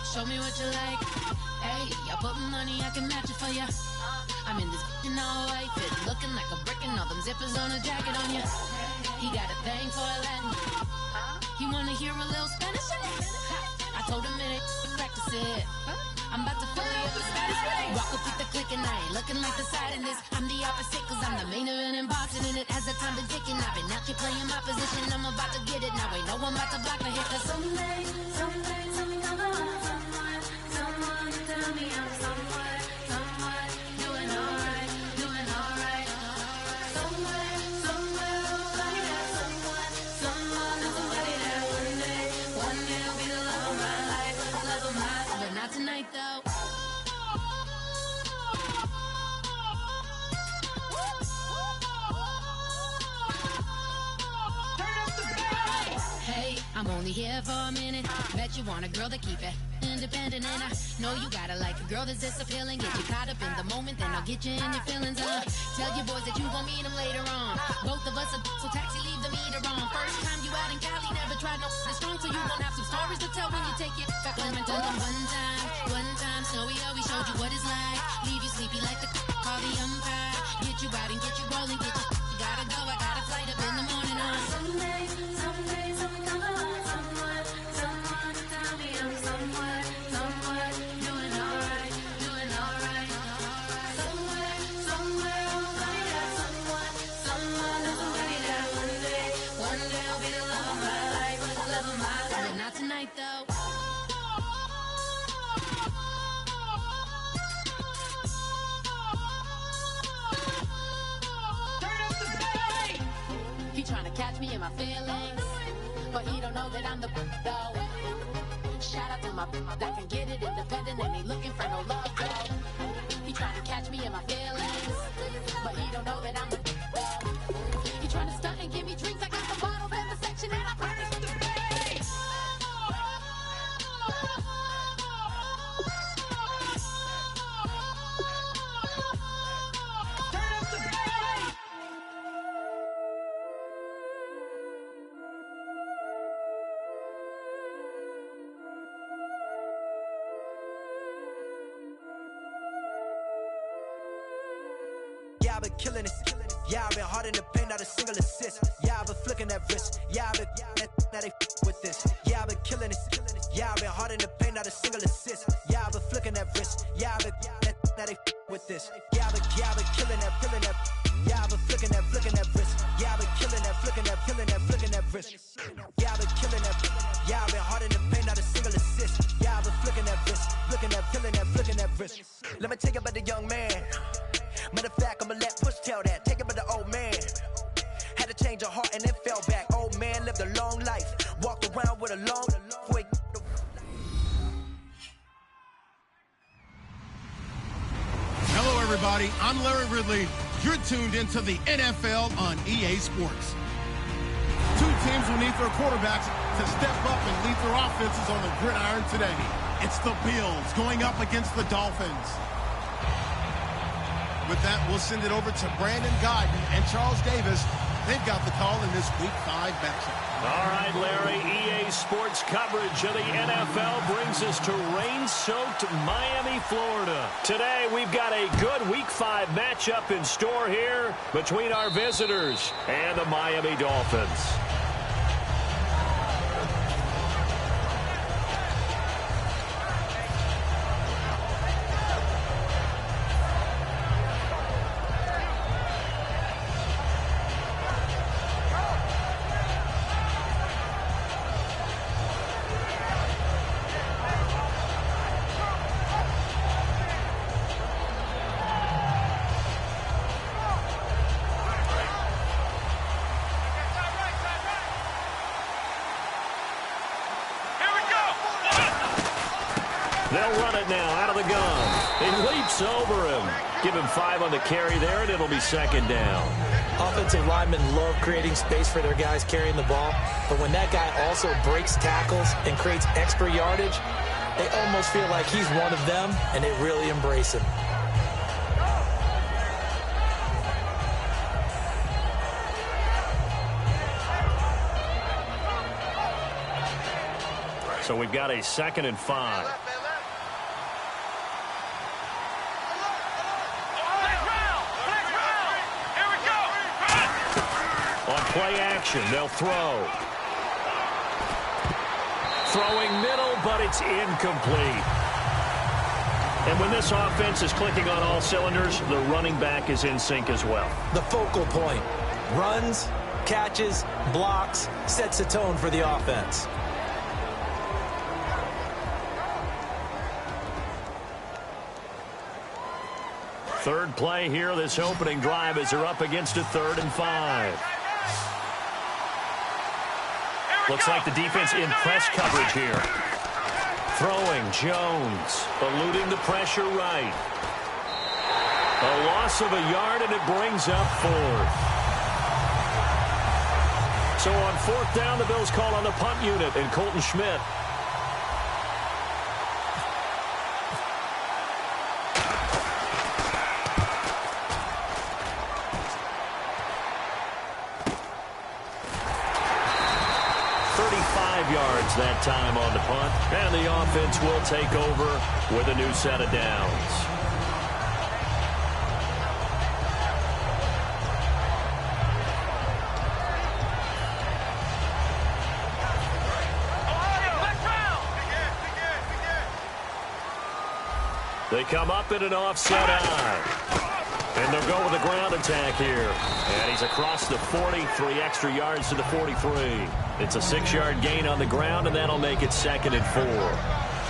show me what you like. Hey, I put money, I can match it for ya. I'm in this in all white fit, looking like a brick and all them zippers on a jacket on ya. He got a thing for a Latin. He wanna hear a little Spanish? I told him it ain't practice it. I'm about to fully up the status. Walk up with the click and I ain't looking like the side in this. I'm the opposite cause I'm the main event in boxing and it has the time been ticking. I've been out here playing my position. I'm about to get it now. Ain't no one about to block the hit. Cause someday, something come along. Someone to tell me I'm someone doing alright, doing alright. Somewhere, somebody that someone and somebody that one day will be the love of my life, love of my life. But not tonight though. I'm only here for a minute. Bet you want a girl to keep it independent, and I know you gotta like a girl that's this appealing. Get you caught up in the moment, then I'll get you in your feelings. Tell your boys that you gon' meet them later on. Both of us are so taxi, leave the meter on. First time you out in Cali, never tried no this strong, so you gon' have some stories to tell when you take it back home and tell them one time, Snowy always showed you what it's like. Leave you sleepy like the call the umpire. Get you out and get you rolling, get you gotta go. I got a flight up in the morning on someday, something come along. Someone to tell me I'm someone doing alright, doing alright. Somewhere, somebody that someone and somebody that one day will be the love of my life, love of my life. But not tonight though. He tryna catch me in my feelings, but he don't know that I'm the though. Shout out to my that can get it independent and ain't looking for no love though. He tryna catch me in my feelings, but he don't know that I'm the though. He tryna stunt and give me drinks. I got the bottles in the section and I promise to pay. Yeah, I've been killing it. Yeah, I've been hard in the paint, not a single assist. Yeah, I've been flicking that wrist. Yeah, I've been now they with this. Yeah, I've been killing it. Yeah, I've been hard in the paint, not a single assist. Yeah, I've been flicking that wrist. Yeah, I've been now they with this. Yeah, I've been killing that. Yeah, I've been flicking that wrist. Yeah, I've been killing that, flicking that wrist. Yeah, I've been killing that. Yeah, I've been hard in the paint, not a single assist. Yeah, I've been flicking that wrist, flicking that wrist. Let me tell you about the young man. Matter of fact, I'ma let Push tell that. Take it by the old man. Had to change her heart and then fell back. Old man lived a long life. Walked around with a long way. Hello, everybody. I'm Larry Ridley. You're tuned into the NFL on EA Sports. Two teams will need their quarterbacks to step up and lead their offenses on the gridiron today. It's the Bills going up against the Dolphins. With that, we'll send it over to Brandon Godden and Charles Davis. They've got the call in this Week 5 matchup. All right, Larry, EA Sports coverage of the NFL brings us to rain-soaked Miami, Florida. Today, we've got a good Week 5 matchup in store here between our visitors and the Miami Dolphins. They'll run it now out of the gun. He leaps over him. Give him 5 on the carry there, and it'll be second down. Offensive linemen love creating space for their guys carrying the ball, but when that guy also breaks tackles and creates extra yardage, they almost feel like he's one of them, and they really embrace him. So we've got a 2nd and 5. On play action, they'll throw. Throwing middle, but it's incomplete. And when this offense is clicking on all cylinders, the running back is in sync as well. The focal point. Runs, catches, blocks, sets the tone for the offense. Third play here, this opening drive, as they're up against a 3rd and 5. Looks like the defense in press coverage here. Throwing, Jones, eluding the pressure right. A loss of a yard, and it brings up 4th. So on 4th down, the Bills call on the punt unit and Colton Schmidt. Yards that time on the punt, and the offense will take over with a new set of downs. They come up in an offset eye. And they'll go with a ground attack here. And he's across the 40, 3 extra yards to the 43. It's a 6-yard gain on the ground, and that'll make it 2nd and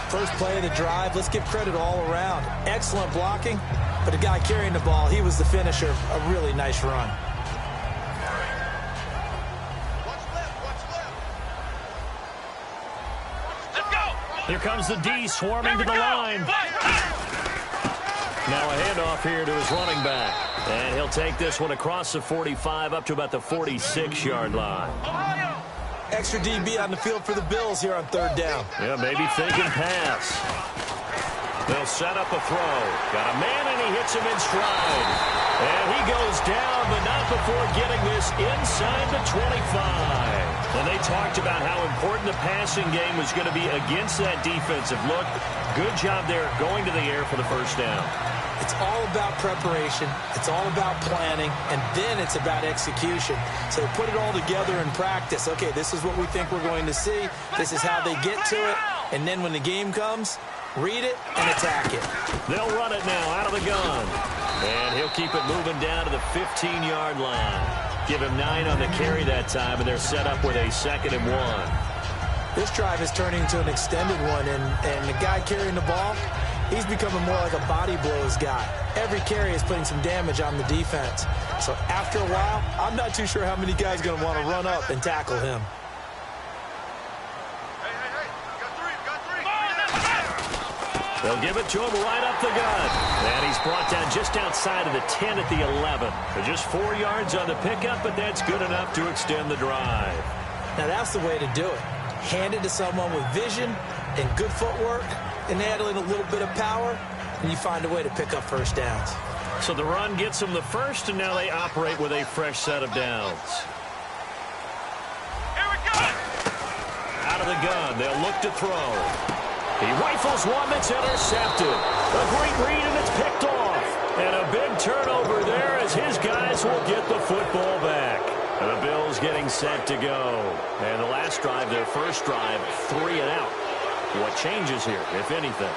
4. First play of the drive, let's give credit all around. Excellent blocking, but the guy carrying the ball, he was the finisher. A really nice run. Here comes the D swarming to the line. Now a handoff here to his running back. And he'll take this one across the 45 up to about the 46-yard line. Extra DB on the field for the Bills here on 3rd down. Yeah, maybe thinking pass. They'll set up a throw. Got a man, and he hits him in stride. And he goes down, but not before getting this inside the 25. And they talked about how important the passing game was going to be against that defensive look. Good job there going to the air for the first down. It's all about preparation. It's all about planning. And then it's about execution. So put it all together in practice. Okay, this is what we think we're going to see. This is how they get to it. And then when the game comes, read it and attack it. They'll run it now out of the gun. And he'll keep it moving down to the 15-yard line. Give him 9 on the carry that time, and they're set up with a 2nd and 1. This drive is turning into an extended one, and the guy carrying the ball, he's becoming more like a body blows guy. Every carry is putting some damage on the defense. So after a while, I'm not too sure how many guys are going to want to run up and tackle him. They'll give it to him right up the gut. And he's brought down just outside of the 10 at the 11. So just 4 yards on the pickup, but that's good enough to extend the drive. Now that's the way to do it. Hand it to someone with vision and good footwork and add in a little bit of power, and you find a way to pick up first downs. So the run gets them the first, and now they operate with a fresh set of downs. Here we go! Out of the gun, they'll look to throw. He rifles one that's intercepted. A great read, and it's picked off. And a big turnover there as his guys will get the football back. And the Bills getting set to go. And the last drive, their first drive, 3 and out. What changes here, if anything?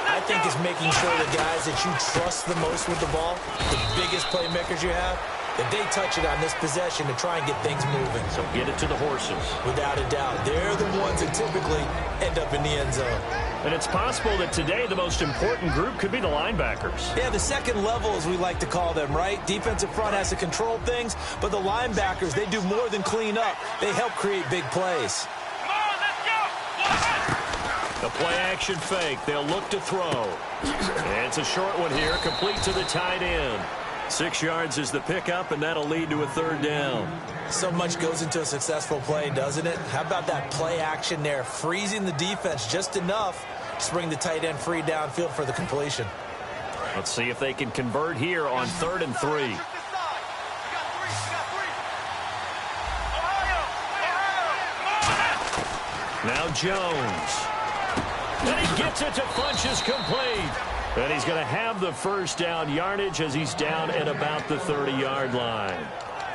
I think it's making sure the guys that you trust the most with the ball, the biggest playmakers you have, that they touch it on this possession to try and get things moving. So get it to the horses. Without a doubt. They're the ones that typically end up in the end zone. And it's possible that today the most important group could be the linebackers. Yeah, the second level, as we like to call them, right? Defensive front has to control things, but the linebackers, they do more than clean up. They help create big plays. Come on, let's go! The play-action fake. They'll look to throw. And it's a short one here, complete to the tight end. 6 yards is the pickup, and that'll lead to a 3rd down. So much goes into a successful play, doesn't it? How about that play action there, freezing the defense just enough to bring the tight end free downfield for the completion. Let's see if they can convert here on 3rd and 3. Now Jones. And he gets it to Funchess complete. And he's going to have the first down yardage as he's down at about the 30-yard line.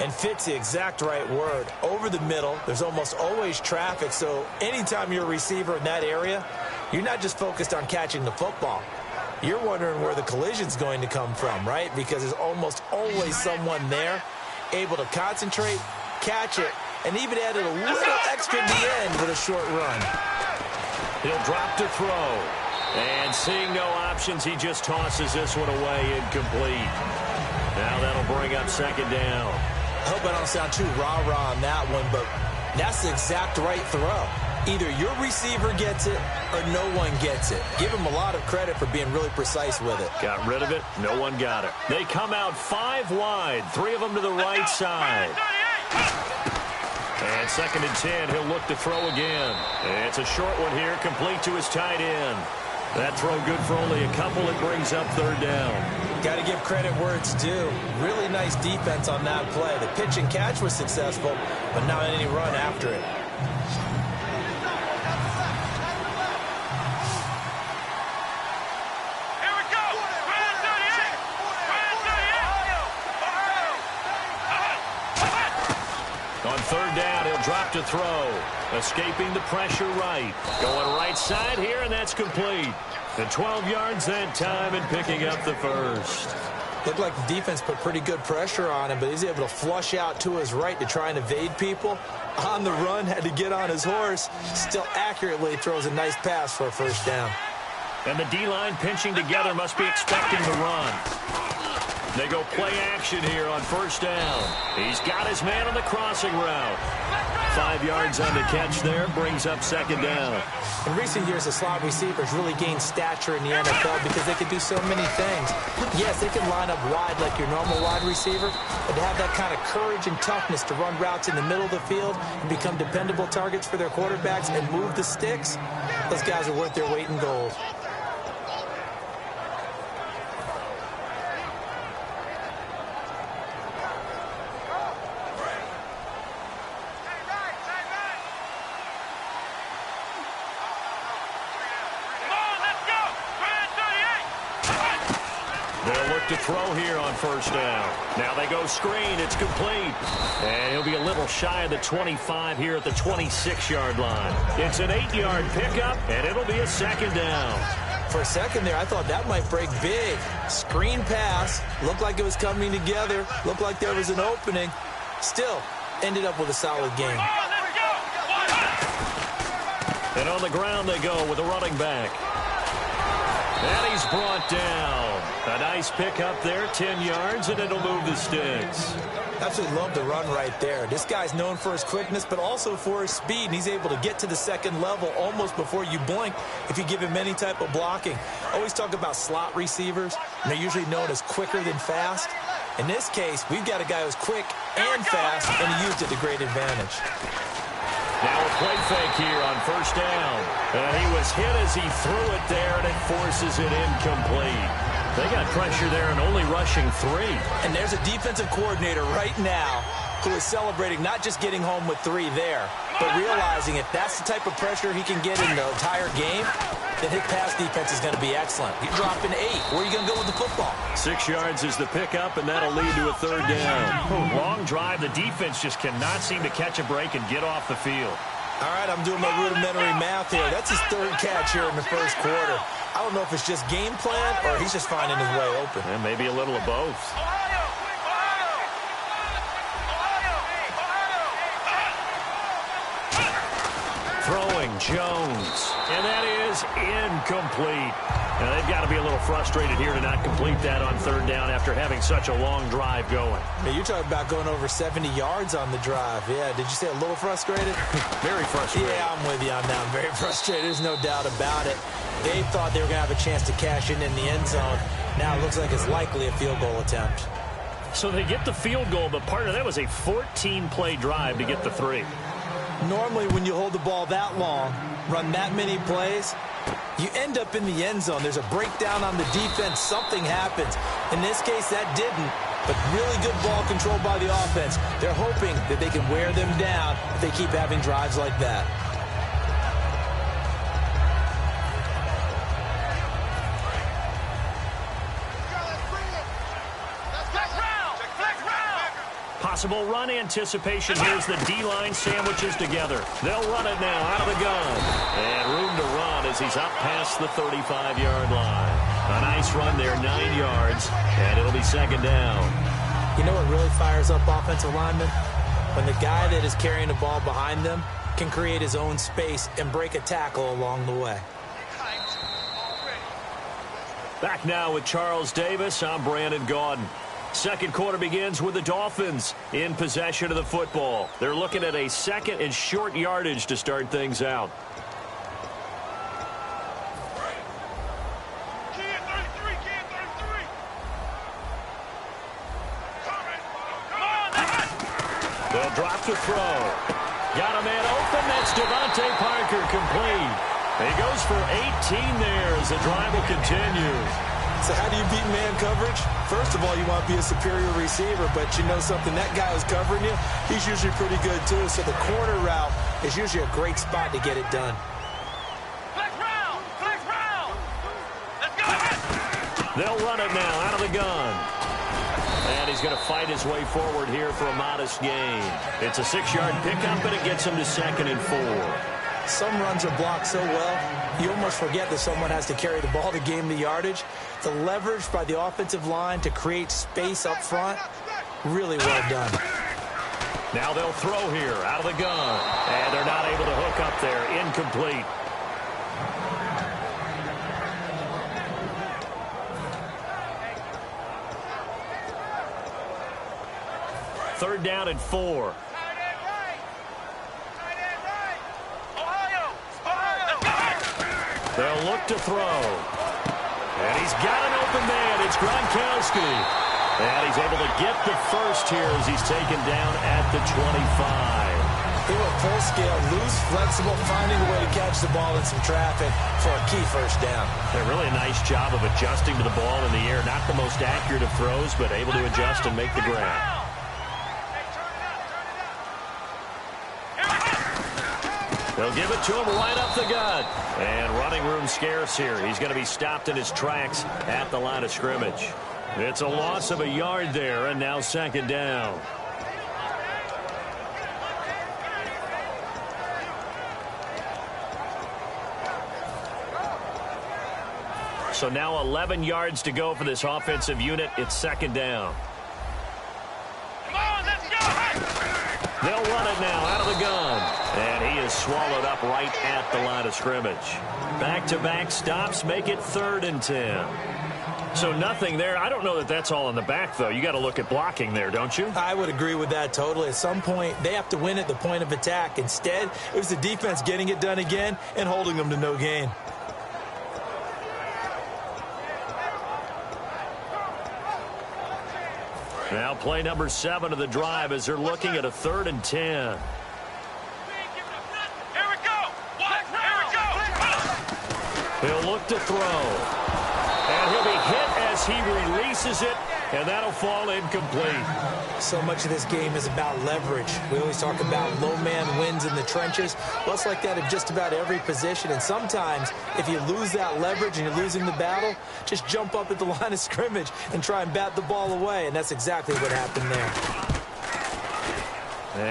And fit's the exact right word. Over the middle, there's almost always traffic, so anytime you're a receiver in that area, you're not just focused on catching the football. You're wondering where the collision's going to come from, right? Because there's almost always someone there able to concentrate, catch it, and even added a little extra at the end with a short run. He'll drop to throw. And seeing no options, he just tosses this one away incomplete. Now that'll bring up second down. I hope I don't sound too rah-rah on that one, but that's the exact right throw. Either your receiver gets it or no one gets it. Give him a lot of credit for being really precise with it. Got rid of it. No one got it. They come out 5 wide. 3 of them to the right side. And 2nd and 10. He'll look to throw again. It's a short one here, complete to his tight end. That throw good for only a couple. It brings up 3rd down. Got to give credit where it's due. Really nice defense on that play. The pitch and catch was successful, but not any run after it. Here we go. On 3rd down, he'll drop to throw. Escaping the pressure right. Going right side here, and that's complete. The 12 yards that time and picking up the first. Looked like the defense put pretty good pressure on him, but he's able to flush out to his right to try and evade people. On the run, had to get on his horse. Still accurately throws a nice pass for a first down. And the D-line pinching together must be expecting the run. They go play action here on 1st down. He's got his man on the crossing route. 5 yards on the catch there, brings up 2nd down. In recent years, the slot receivers really gained stature in the NFL because they can do so many things. Yes, they can line up wide like your normal wide receiver, but to have that kind of courage and toughness to run routes in the middle of the field and become dependable targets for their quarterbacks and move the sticks, those guys are worth their weight in gold. To throw here on 1st down. Now they go screen. It's complete. And he'll be a little shy of the 25 here at the 26-yard line. It's an 8-yard pickup, and it'll be a 2nd down. For a second there, I thought that might break big. Screen pass. Looked like it was coming together. Looked like there was an opening. Still, ended up with a solid game. And on the ground they go with the running back. And he's brought down. A nice pickup there, 10 yards, and it'll move the sticks. Absolutely love the run right there. This guy's known for his quickness, but also for his speed, and he's able to get to the 2nd level almost before you blink if you give him any type of blocking. Always talk about slot receivers, and they're usually known as quicker than fast. In this case, we've got a guy who's quick and fast, and he used it to great advantage. Now a play fake here on 1st down. And he was hit as he threw it there, and it forces it incomplete. They got pressure there and only rushing 3. And there's a defensive coordinator right now who is celebrating not just getting home with 3 there, but realizing if that's the type of pressure he can get in the entire game, then his pass defense is going to be excellent. You're dropping 8. Where are you going to go with the football? 6 yards is the pickup, and that'll lead to a 3rd down. Long drive. The defense just cannot seem to catch a break and get off the field. All right, I'm doing my rudimentary math here. That's his 3rd catch here in the 1st quarter. I don't know if it's just game plan or he's just finding his way open. And maybe a little of both. Throwing Jones. And that is incomplete. Now, they've got to be a little frustrated here to not complete that on 3rd down after having such a long drive going. I mean, you're talking about going over 70 yards on the drive. Yeah, did you say a little frustrated? Very frustrated. Yeah, I'm with you on that. I'm very frustrated. There's no doubt about it. They thought they were going to have a chance to cash in the end zone. Now it looks like it's likely a field goal attempt. So they get the field goal, but part of that was a 14-play drive to get the 3. Normally, when you hold the ball that long, run that many plays, you end up in the end zone. There's a breakdown on the defense. Something happens. In this case, that didn't, but really good ball control by the offense. They're hoping that they can wear them down if they keep having drives like that. Possible run anticipation. Here's the D-line sandwiches together. They'll run it now out of the gun. And room to run as he's up past the 35-yard line. A nice run there, 9 yards, and it'll be second down. You know what really fires up offensive linemen? When the guy that is carrying the ball behind them can create his own space and break a tackle along the way. Back now with Charles Davis. I'm Brandon Gaudin. Second quarter begins with the Dolphins in possession of the football. They're looking at a second and short yardage to start things out. They'll drop to throw. Got a man open. That's Devontae Parker, complete. He goes for 18 there as the drive will continue. So how do you beat man coverage? First of all, you want to be a superior receiver, but you know something, that guy who's covering you, he's usually pretty good too. So the corner route is usually a great spot to get it done. Flex round! Flex round! Let's go! They'll run it now out of the gun. And he's going to fight his way forward here for a modest gain. It's a 6-yard pickup, and it gets him to 2nd and 4. Some runs are blocked so well, you almost forget that someone has to carry the ball to gain the yardage. The leverage by the offensive line to create space up front, really well done. Now they'll throw here out of the gun. And they're not able to hook up there. Incomplete. Third down and 4. They'll look to throw. And he's got an open man. It's Gronkowski. And he's able to get the first here as he's taken down at the 25. They were full scale, loose, flexible, finding a way to catch the ball in some traffic for a key first down. A really nice job of adjusting to the ball in the air. Not the most accurate of throws, but able to adjust and make the grab. They'll give it to him right up the gut. And running room scarce here. He's going to be stopped in his tracks at the line of scrimmage. It's a loss of a yard there, and now second down. So now 11 yards to go for this offensive unit. It's second down. Come on, let's go! They'll run it now out of the gun. And he is swallowed up right at the line of scrimmage. Back-to-back stops make it 3rd and 10. So nothing there. I don't know that that's all in the back, though. You got to look at blocking there, don't you? I would agree with that totally. At some point, they have to win at the point of attack. Instead, it was the defense getting it done again and holding them to no gain. Now play number 7 of the drive as they're looking at a 3rd and 10. Here we go! Here we go! He'll look to throw. And he'll be hit as he releases it, and that'll fall incomplete. So much of this game is about leverage. We always talk about low man wins in the trenches. Well, it's like that in just about every position. And sometimes, if you lose that leverage and you're losing the battle, just jump up at the line of scrimmage and try and bat the ball away. And that's exactly what happened there.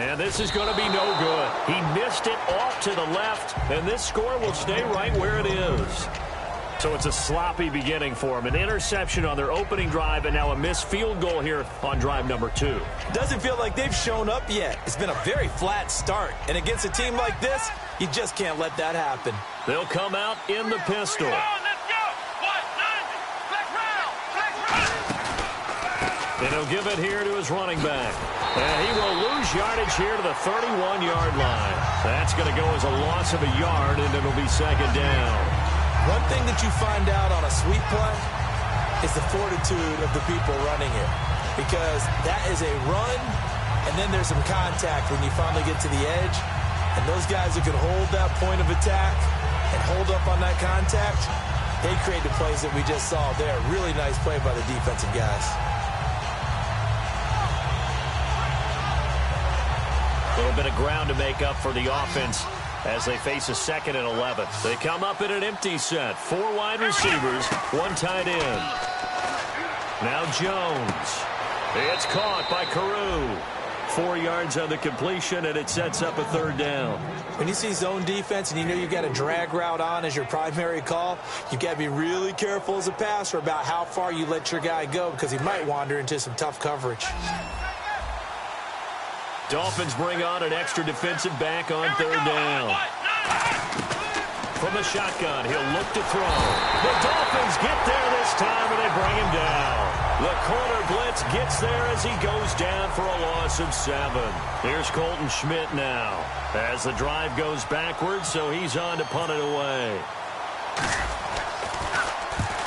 And this is going to be no good. He missed it off to the left, and this score will stay right where it is. So it's a sloppy beginning for him. An interception on their opening drive, and now a missed field goal here on drive number 2. Doesn't feel like they've shown up yet. It's been a very flat start. And against a team like this, you just can't let that happen. They'll come out in the pistol. Come on, let's go! 190! Flex round! Flex round! And he'll give it here to his running back. And he will lose yardage here to the 31-yard line. That's going to go as a loss of a yard, and it'll be second down. One thing that you find out on a sweep play is the fortitude of the people running it. Because that is a run, and then there's some contact when you finally get to the edge. And those guys who can hold that point of attack and hold up on that contact, they create the plays that we just saw there. Really nice play by the defensive guys. A little bit of ground to make up for the offense as they face a 2nd and 11. They come up in an empty set. 4 wide receivers, 1 tight end. Now Jones. It's caught by Carew. 4 yards on the completion, and it sets up a 3rd down. When you see zone defense and you know you've got a drag route on as your primary call, you've got to be really careful as a passer about how far you let your guy go because he might wander into some tough coverage. Dolphins bring on an extra defensive back on 3rd down. From the shotgun, he'll look to throw. The Dolphins get there this time, and they bring him down. The corner blitz gets there as he goes down for a loss of 7. Here's Colton Schmidt now as the drive goes backwards, so he's on to punt it away.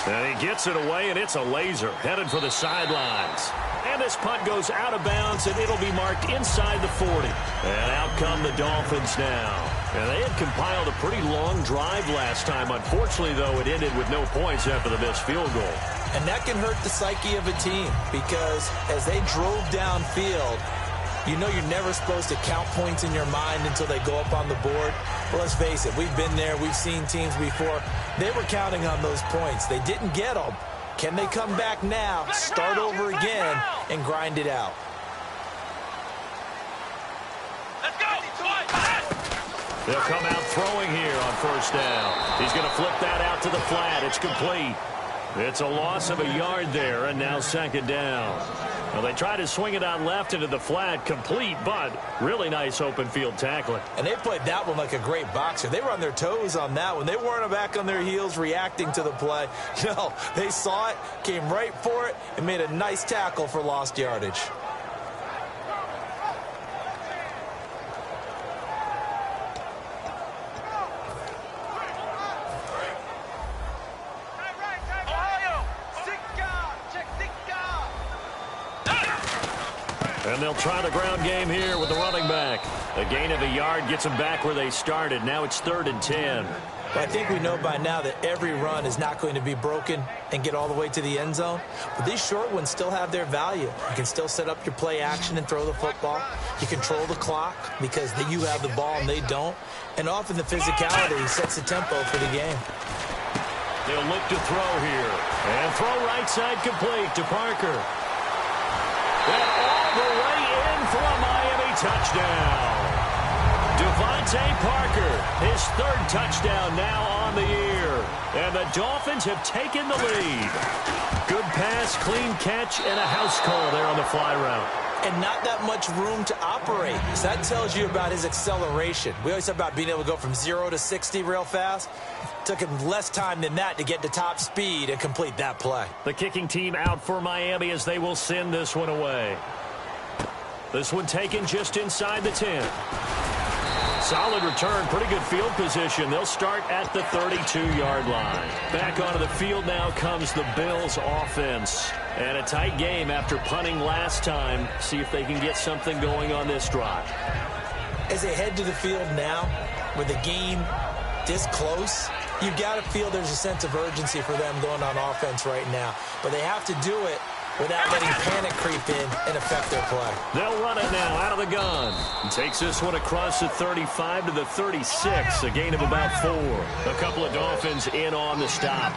And he gets it away, and it's a laser headed for the sidelines. And this punt goes out of bounds, and it'll be marked inside the 40. And out come the Dolphins now. And they had compiled a pretty long drive last time. Unfortunately, though, it ended with no points after the missed field goal. And that can hurt the psyche of a team because as they drove downfield, you know you're never supposed to count points in your mind until they go up on the board. Well, let's face it, we've been there. We've seen teams before. They were counting on those points. They didn't get them. Can they come back now, start over again, and grind it out? Let's go. They'll come out throwing here on 1st down. He's going to flip that out to the flat. It's complete. It's a loss of a yard there, and now 2nd down. Well, they try to swing it out left into the flat, complete, but really nice open field tackling. And they played that one like a great boxer. They were on their toes on that one. They weren't back on their heels reacting to the play. No, they saw it, came right for it, and made a nice tackle for lost yardage. And they'll try the ground game here with the running back. A gain of a yard gets them back where they started. Now it's 3rd and 10. But I think we know by now that every run is not going to be broken and get all the way to the end zone. But these short ones still have their value. You can still set up your play action and throw the football. You control the clock because you have the ball and they don't. And often the physicality sets the tempo for the game. They'll look to throw here. And throw right side complete to Parker. And all the way in for a Miami touchdown. Devontae Parker, his 3rd touchdown now on the year. And the Dolphins have taken the lead. Good pass, clean catch, and a house call there on the fly route. And not that much room to operate. So that tells you about his acceleration. We always talk about being able to go from 0 to 60 real fast. Took him less time than that to get to top speed and complete that play. The kicking team out for Miami as they will send this one away. This one taken just inside the 10. Solid return, pretty good field position. They'll start at the 32-yard line. Back onto the field now comes the Bills offense. And a tight game after punting last time. See if they can get something going on this drive. As they head to the field now, with the game this close, you've got to feel there's a sense of urgency for them going on offense right now. But they have to do it without letting panic creep in and affect their play. They'll run it now out of the gun. He takes this one across the 35 to the 36, a gain of about 4. A couple of Dolphins in on the stop.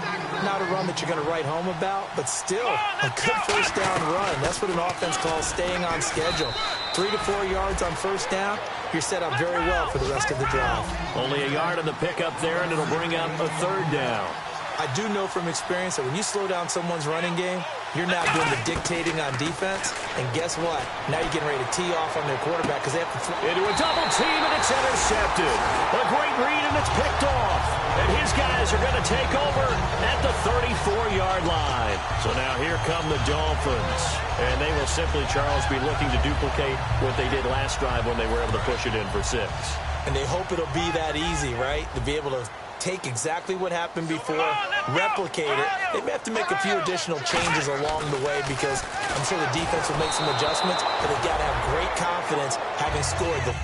Not a run that you're going to write home about, but still a good 1st down run. That's what an offense calls staying on schedule. 3 to 4 yards on 1st down. You're set up very well for the rest of the drive. Only a yard on the pickup there, and it'll bring up a 3rd down. I do know from experience that when you slow down someone's running game, you're now doing the dictating on defense. And guess what? Now you're getting ready to tee off on their quarterback because they have to into a double team, and it's intercepted. A great read, and it's picked off. And his guys are going to take over at the 34-yard line. So now here come the Dolphins. And they will simply, Charles, be looking to duplicate what they did last drive when they were able to push it in for 6. And they hope it'll be that easy, right? To be able to take exactly what happened before, replicate it. They may have to make a few additional changes along the way because I'm sure the defense will make some adjustments, but they've got to have great confidence having scored the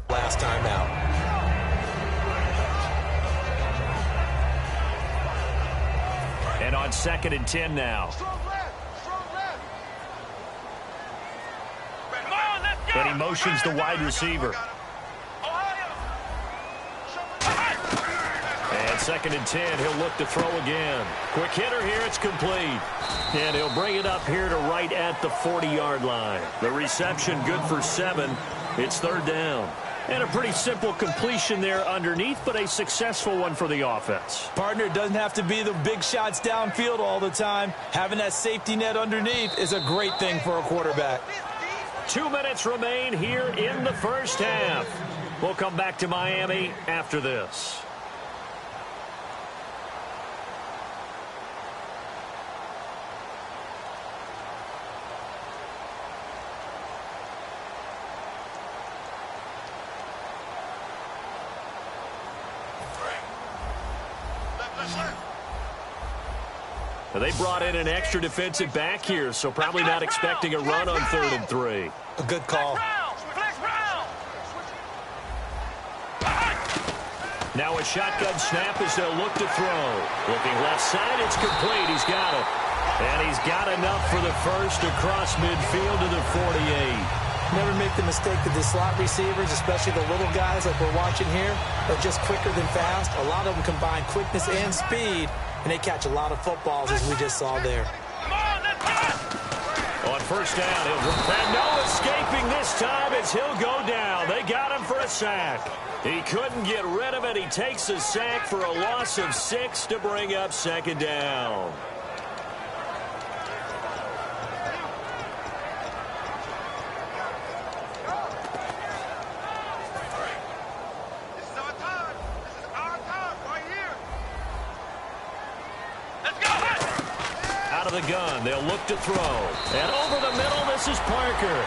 last time out. on 2nd and 10 now. And he motions the wide receiver. And 2nd and 10, he'll look to throw again. Quick hitter here, it's complete. And he'll bring it up here to right at the 40-yard line. The reception good for 7. It's 3rd down. And a pretty simple completion there underneath, but a successful one for the offense. Partner, it doesn't have to be the big shots downfield all the time. Having that safety net underneath is a great thing for a quarterback. 2 minutes remain here in the first half. We'll come back to Miami after this. They brought in an extra defensive back here, so probably not expecting a run on 3rd and 3. A good call. Now a shotgun snap as they'll look to throw. Looking left side, it's complete. He's got it. And he's got enough for the first across midfield to the 48. Never make the mistake that the slot receivers, especially the little guys like we're watching here, are just quicker than fast. A lot of them combine quickness and speed, and they catch a lot of footballs, as we just saw there. On 1st down, and no escaping this time as he'll go down. They got him for a sack. He couldn't get rid of it. He takes a sack for a loss of 6 to bring up 2nd down. Out of the gun, they'll look to throw. And over the middle, this is Parker.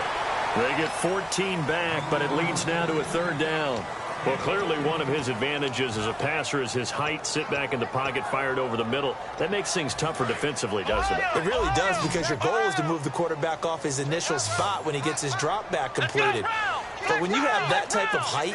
They get 14 back, but it leads now to a 3rd down. Well, clearly one of his advantages as a passer is his height. Sit back in the pocket, fired over the middle. That makes things tougher defensively, doesn't it? It really does, because your goal is to move the quarterback off his initial spot when he gets his drop back completed. But when you have that type of height,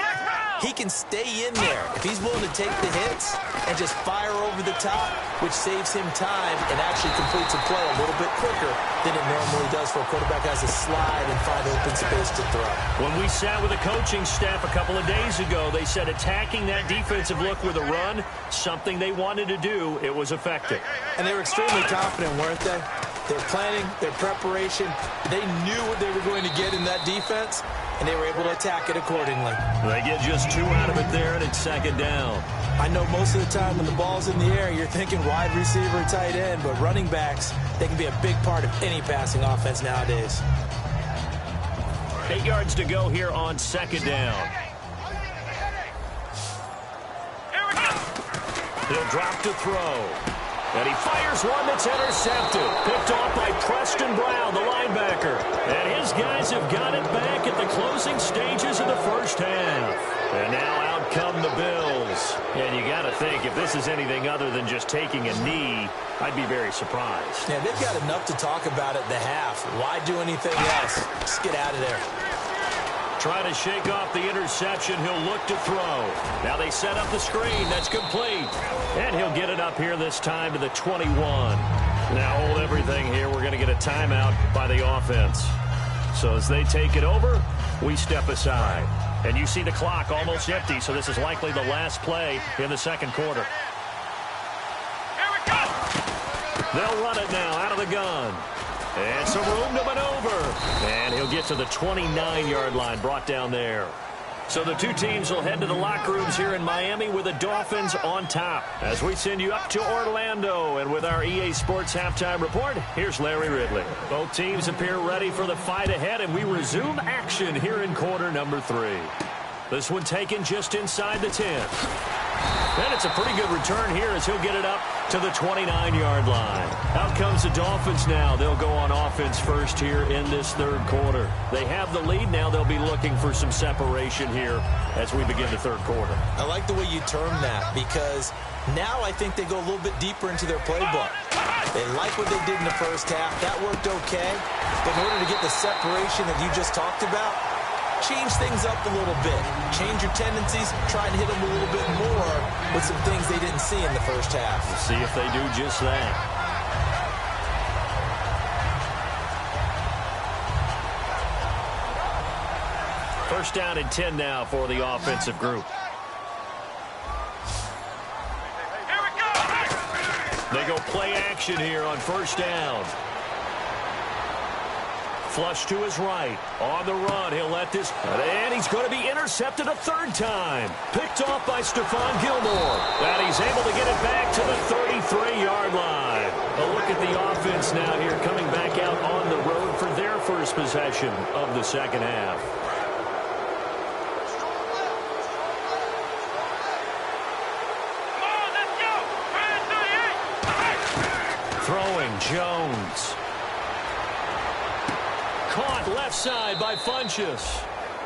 he can stay in there if he's willing to take the hits and just fire over the top, which saves him time and actually completes a play a little bit quicker than it normally does for a quarterback who has to slide and find open space to throw. When we sat with the coaching staff a couple of days ago, they said attacking that defensive look with a run, something they wanted to do, it was effective. And they were extremely confident, weren't they? Their planning, their preparation, they knew what they were going to get in that defense, and they were able to attack it accordingly. They get just 2 out of it there, and it's 2nd down. I know most of the time when the ball's in the air, you're thinking wide receiver, tight end, but running backs, they can be a big part of any passing offense nowadays. 8 yards to go here on 2nd down. He'll drop to throw. And he fires one that's intercepted. Picked off by Preston Brown, the linebacker. And his guys have got it back at the closing stages of the first half. And now out come the Bills. And you got to think, if this is anything other than just taking a knee, I'd be very surprised. Yeah, they've got enough to talk about at the half. Why do anything else? Just get out of there. Trying to shake off the interception. He'll look to throw. Now they set up the screen. That's complete. And he'll get it up here this time to the 21. Now hold everything here. We're going to get a timeout by the offense. So as they take it over, we step aside. And you see the clock almost empty, so this is likely the last play in the 2nd quarter. Here we go! They'll run it now out of the gun. And some room to maneuver. And he'll get to the 29-yard line, brought down there. So the two teams will head to the locker rooms here in Miami with the Dolphins on top. As we send you up to Orlando, and with our EA Sports Halftime Report, here's Larry Ridley. Both teams appear ready for the fight ahead, and we resume action here in quarter number 3. This one taken just inside the 10. And it's a pretty good return here as he'll get it up to the 29-yard line. Out comes the Dolphins now. They'll go on offense first here in this 3rd quarter. They have the lead now. They'll be looking for some separation here as we begin the 3rd quarter. I like the way you term that, because now I think they go a little bit deeper into their playbook. They like what they did in the first half. That worked okay. But in order to get the separation that you just talked about, change things up a little bit. Change your tendencies. Try and hit them a little bit more with some things they didn't see in the first half. We'll see if they do just that. First down and 10 now for the offensive group. Here we go. They go play action here on first down. Flush to his right. On the run, he'll let this... And he's going to be intercepted a third time. Picked off by Stephon Gilmore. And he's able to get it back to the 33-yard line. A look at the offense now here, coming back out on the road for their first possession of the second half. Throwing, Jones. Caught left side by Funchess.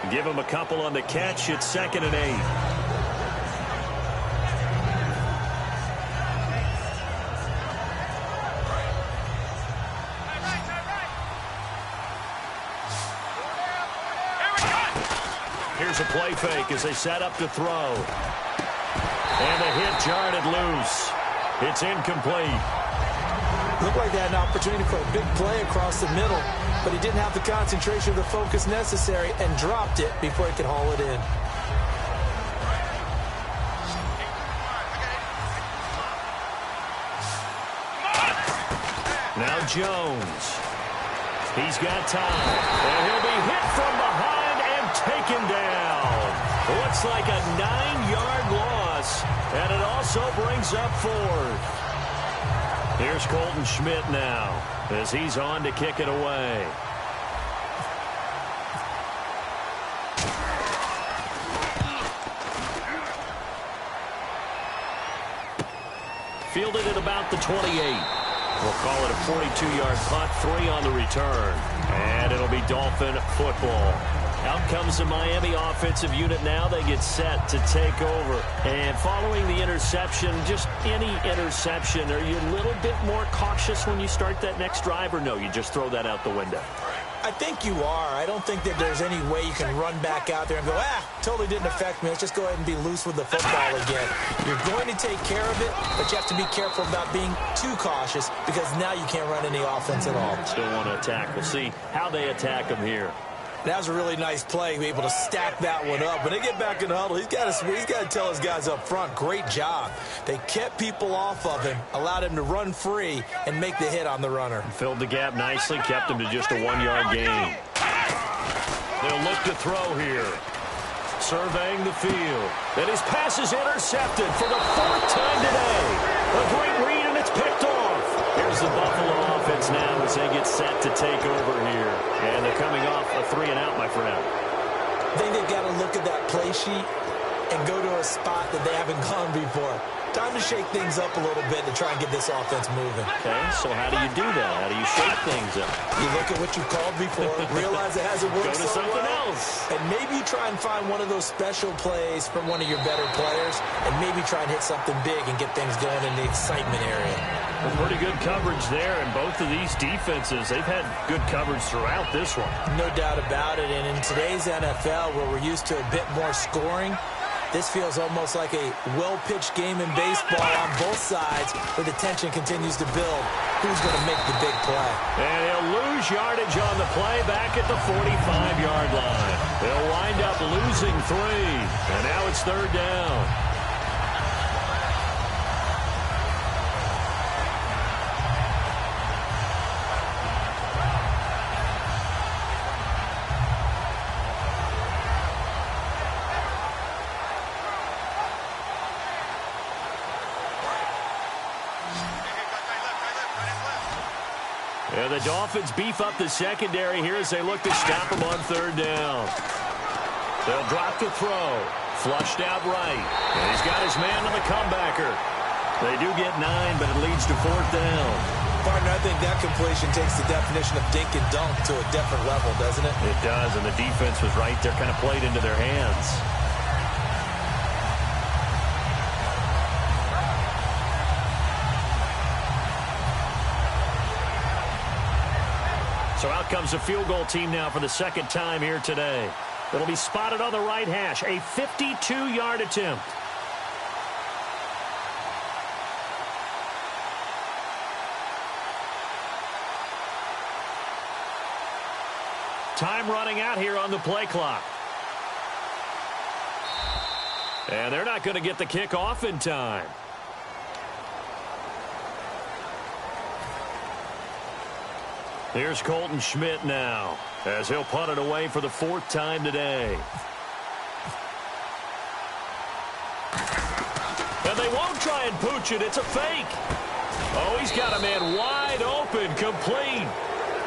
Give him a couple on the catch. It's 2nd and 8. Here's a play fake as they set up to throw. And the hit jarred it loose. It's incomplete. Looked like they had an opportunity for a big play across the middle, but he didn't have the concentration or the focus necessary and dropped it before he could haul it in. Now Jones. He's got time. And he'll be hit from behind and taken down. Looks like a 9-yard loss, and it also brings up 4th. Here's Colton Schmidt now as he's on to kick it away. Fielded at about the 28. We'll call it a 42-yard punt, 3 on the return. And it'll be Dolphin football. Out comes the Miami offensive unit now. They get set to take over. And following the interception, just any interception, are you a little bit more cautious when you start that next drive, or no, you just throw that out the window? I think you are. I don't think that there's any way you can run back out there and go, totally didn't affect me. Let's just go ahead and be loose with the football again. You're going to take care of it, but you have to be careful about being too cautious because now you can't run any offense at all. Still want to attack. We'll see how they attack him here. That was a really nice play, be able to stack that one up. When they get back in the huddle, he's got to tell his guys up front, great job. They kept people off of him, allowed him to run free, and make the hit on the runner. Filled the gap nicely, kept him to just a 1-yard gain. They'll look to throw here. Surveying the field. And his pass is intercepted for the 4th time today. A great read, and it's picked off. Here's the Buffalo offense now as they get set to take over here. And they're coming off a 3-and-out, my friend. I think they've got to look at that play sheet and go to a spot that they haven't gone before. Time to shake things up a little bit to try and get this offense moving. Okay, so how do you do that? How do you shake things up? You look at what you called before, realize it hasn't worked Go to something else. and maybe you try and find one of those special plays from one of your better players, and maybe try and hit something big and get things going in the excitement area. Well, pretty good coverage there, and both of these defenses, they've had good coverage throughout this one. No doubt about it, and in today's NFL, where we're used to a bit more scoring, this feels almost like a well-pitched game in baseball on both sides where the tension continues to build. Who's going to make the big play? And he'll lose yardage on the play back at the 45-yard line. They'll wind up losing 3, and now it's 3rd down. And the Dolphins beef up the secondary here as they look to stop him on 3rd down. They'll drop the throw. Flushed out right. And he's got his man on the comebacker. They do get 9, but it leads to 4th down. Partner, I think that completion takes the definition of dink and dunk to a different level, doesn't it? It does, and the defense was right there, kind of played into their hands. So out comes the field goal team now for the 2nd time here today. It'll be spotted on the right hash, a 52-yard attempt. Time running out here on the play clock. And they're not going to get the kick off in time. Here's Colton Schmidt now, as he'll punt it away for the 4th time today. And they won't try and pooch it. It's a fake. Oh, he's got a man wide open, complete.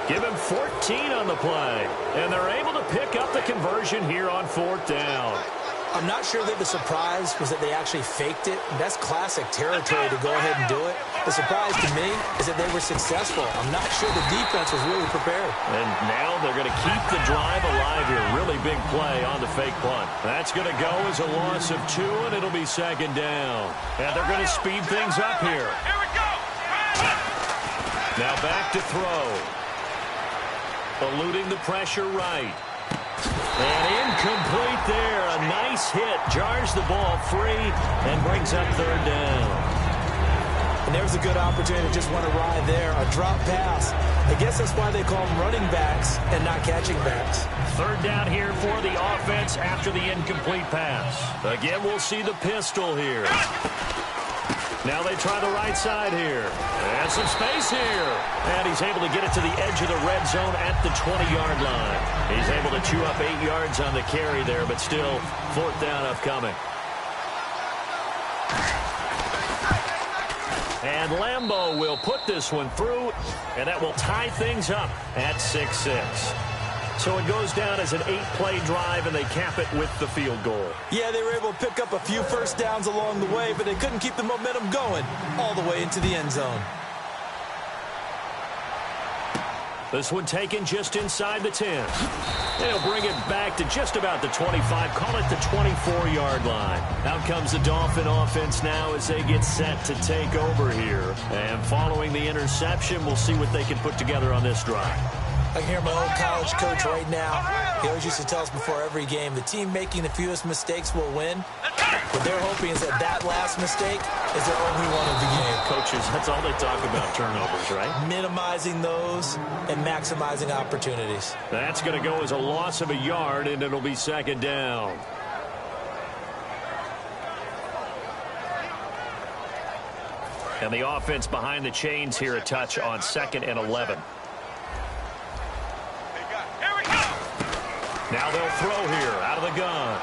Give him 14 on the play. And they're able to pick up the conversion here on 4th down. I'm not sure that the surprise was that they actually faked it. That's classic territory to go ahead and do it. The surprise to me is that they were successful. I'm not sure the defense was really prepared. And now they're going to keep the drive alive here. Really big play on the fake punt. That's going to go as a loss of 2, and it'll be 2nd down. And they're going to speed things up here. Here we go. Now back to throw. Eluding the pressure right. And incomplete there. A nice hit. Jars the ball free and brings up 3rd down. And there's a good opportunity to just want to ride there. A drop pass. I guess that's why they call them running backs and not catching backs. 3rd down here for the offense after the incomplete pass. Again, we'll see the pistol here. Now they try the right side here. And some space here. And he's able to get it to the edge of the red zone at the 20-yard line. He's able to chew up 8 yards on the carry there, but still 4th down upcoming. And Lambeau will put this one through, and that will tie things up at 6-6. So it goes down as an 8-play drive, and they cap it with the field goal. Yeah, they were able to pick up a few first downs along the way, but they couldn't keep the momentum going all the way into the end zone. This one taken just inside the 10. They'll bring it back to just about the 25. Call it the 24-yard line. Out comes the Dolphin offense now as they get set to take over here. And following the interception, we'll see what they can put together on this drive. I can hear my old college coach right now. He always used to tell us before every game, the team making the fewest mistakes will win. What they're hoping is that that last mistake is their only one of the game. Coaches, that's all they talk about, turnovers, right? Minimizing those and maximizing opportunities. That's going to go as a loss of a yard, and it'll be 2nd down. And the offense behind the chains here a touch on 2nd and 11. Now they'll throw here out of the gun.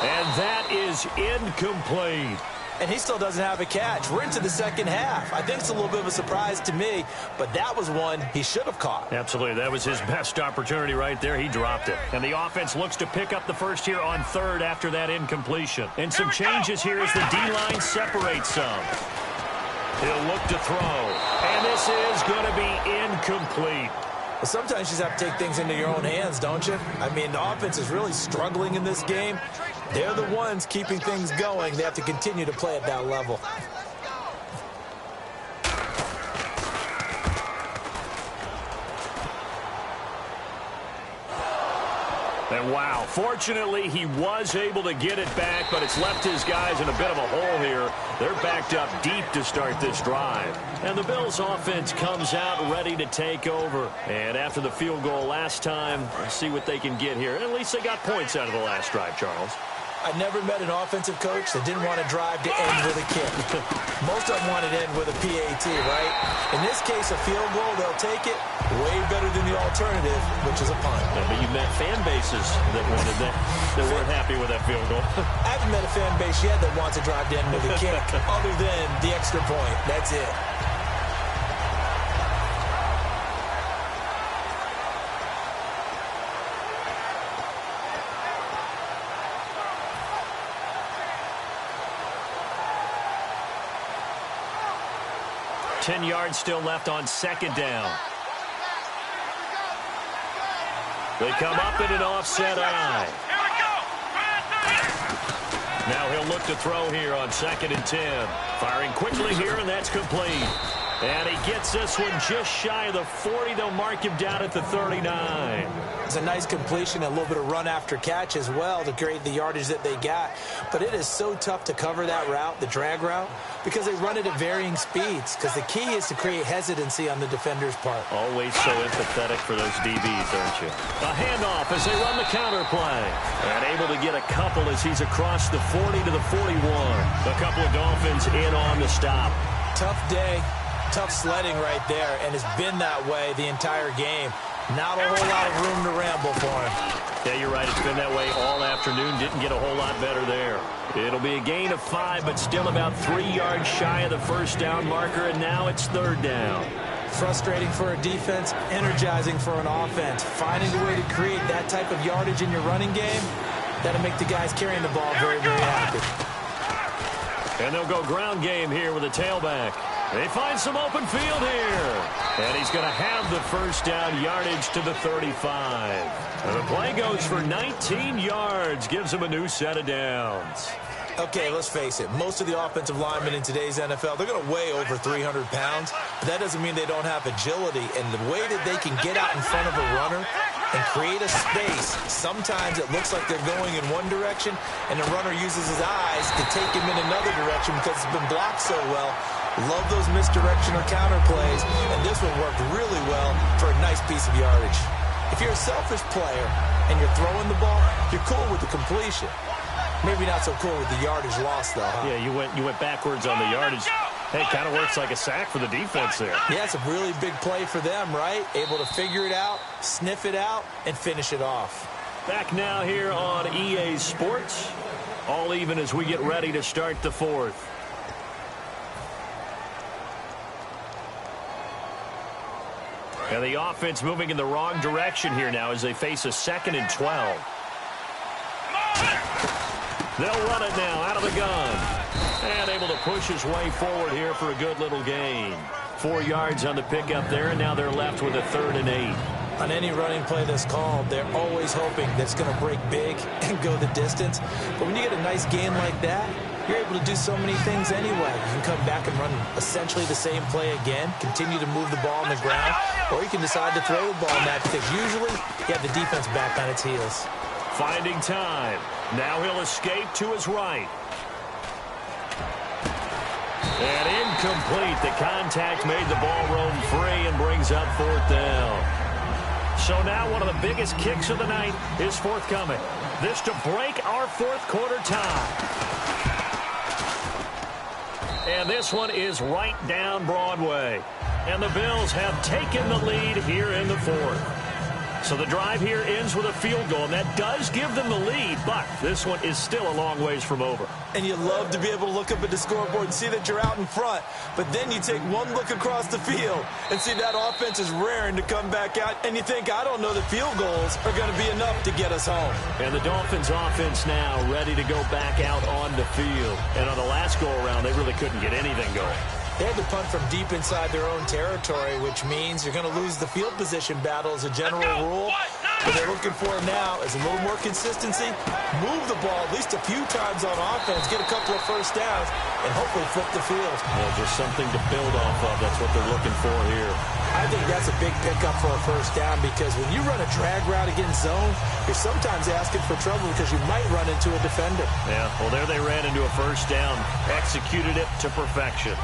And that is incomplete. And he still doesn't have a catch. We're into the 2nd half. I think it's a little bit of a surprise to me, but that was one he should have caught. Absolutely. That was his best opportunity right there. He dropped it. And the offense looks to pick up the first here on 3rd after that incompletion. And some changes here as the D-line separates some. He'll look to throw. And this is going to be incomplete. Well, sometimes you just have to take things into your own hands, don't you? I mean, the offense is really struggling in this game. They're the ones keeping things going. They have to continue to play at that level. And wow, fortunately he was able to get it back, but it's left his guys in a bit of a hole here. They're backed up deep to start this drive. And the Bills offense comes out ready to take over. And after the field goal last time, let's see what they can get here. At least they got points out of the last drive, Charles. I never met an offensive coach that didn't want to drive to end with a kick. Most of them want to end with a PAT, right? In this case, a field goal, they'll take it. Way better than the alternative, which is a punt. Yeah, but you met fan bases that wanted that weren't happy with that field goal. I haven't met a fan base yet that wants to drive to end with a kick, other than the extra point. That's it. Ten yards still left on 2nd down. They come up in an offset eye. Now he'll look to throw here on 2nd and 10. Firing quickly here, and that's complete. And he gets this one just shy of the 40. They'll mark him down at the 39. It's a nice completion, a little bit of run after catch as well to create the yardage that they got. But it is so tough to cover that route, the drag route, because they run it at varying speeds. Because the key is to create hesitancy on the defender's part. Always so empathetic for those DBs, aren't you? A handoff as they run the counter play. And able to get a couple as he's across the 40 to the 41. A couple of Dolphins in on the stop. Tough day, tough sledding right there, and it's been that way the entire game. Not a whole lot of room to ramble for him. Yeah, you're right. It's been that way all afternoon. Didn't get a whole lot better there. It'll be a gain of 5, but still about 3 yards shy of the first down marker, and now it's third down. Frustrating for a defense, energizing for an offense. Finding a way to create that type of yardage in your running game, that'll make the guys carrying the ball very, very happy. And they'll go ground game here with a tailback. They find some open field here. And he's going to have the first down yardage to the 35. And the play goes for 19 yards. Gives him a new set of downs. Okay, let's face it. Most of the offensive linemen in today's NFL, they're going to weigh over 300 pounds. But that doesn't mean they don't have agility. And the way that they can get out in front of a runner and create a space, sometimes it looks like they're going in one direction, and the runner uses his eyes to take him in another direction because it's been blocked so well. Love those misdirection or counter plays, and this one worked really well for a nice piece of yardage. If you're a selfish player and you're throwing the ball, you're cool with the completion. Maybe not so cool with the yardage loss, though, huh? Yeah, you went backwards on the yardage. Hey, kind of works like a sack for the defense there. Yeah, it's a really big play for them, right? Able to figure it out, sniff it out, and finish it off. Back now here on EA Sports. All even as we get ready to start the fourth. And the offense moving in the wrong direction here now as they face a 2nd and 12. They'll run it now out of the gun. And able to push his way forward here for a good little gain. 4 yards on the pickup there, and now they're left with a 3rd and 8. On any running play that's called, they're always hoping that it's going to break big and go the distance. But when you get a nice gain like that, you're able to do so many things anyway. You can come back and run essentially the same play again, continue to move the ball on the ground, or you can decide to throw the ball in that because usually you have the defense back on its heels. Finding time. Now he'll escape to his right. And incomplete. The contact made the ball roam free and brings up 4th down. So now one of the biggest kicks of the night is forthcoming. This to break our 4th quarter tie. And this one is right down Broadway. And the Bills have taken the lead here in the 4th. So the drive here ends with a field goal, and that does give them the lead, but this one is still a long ways from over. And you love to be able to look up at the scoreboard and see that you're out in front, but then you take one look across the field and see that offense is raring to come back out, and you think, I don't know that field goals are going to be enough to get us home. And the Dolphins offense now ready to go back out on the field. And on the last go-around, they really couldn't get anything going. They had to punt from deep inside their own territory, which means you're going to lose the field position battle as a general rule. What they're looking for now is a little more consistency, move the ball at least a few times on offense, get a couple of first downs, and hopefully flip the field. Well, just something to build off of. That's what they're looking for here. I think that's a big pickup for a first down because when you run a drag route against zone, you're sometimes asking for trouble because you might run into a defender. Yeah, well, there they ran into a first down, executed it to perfection.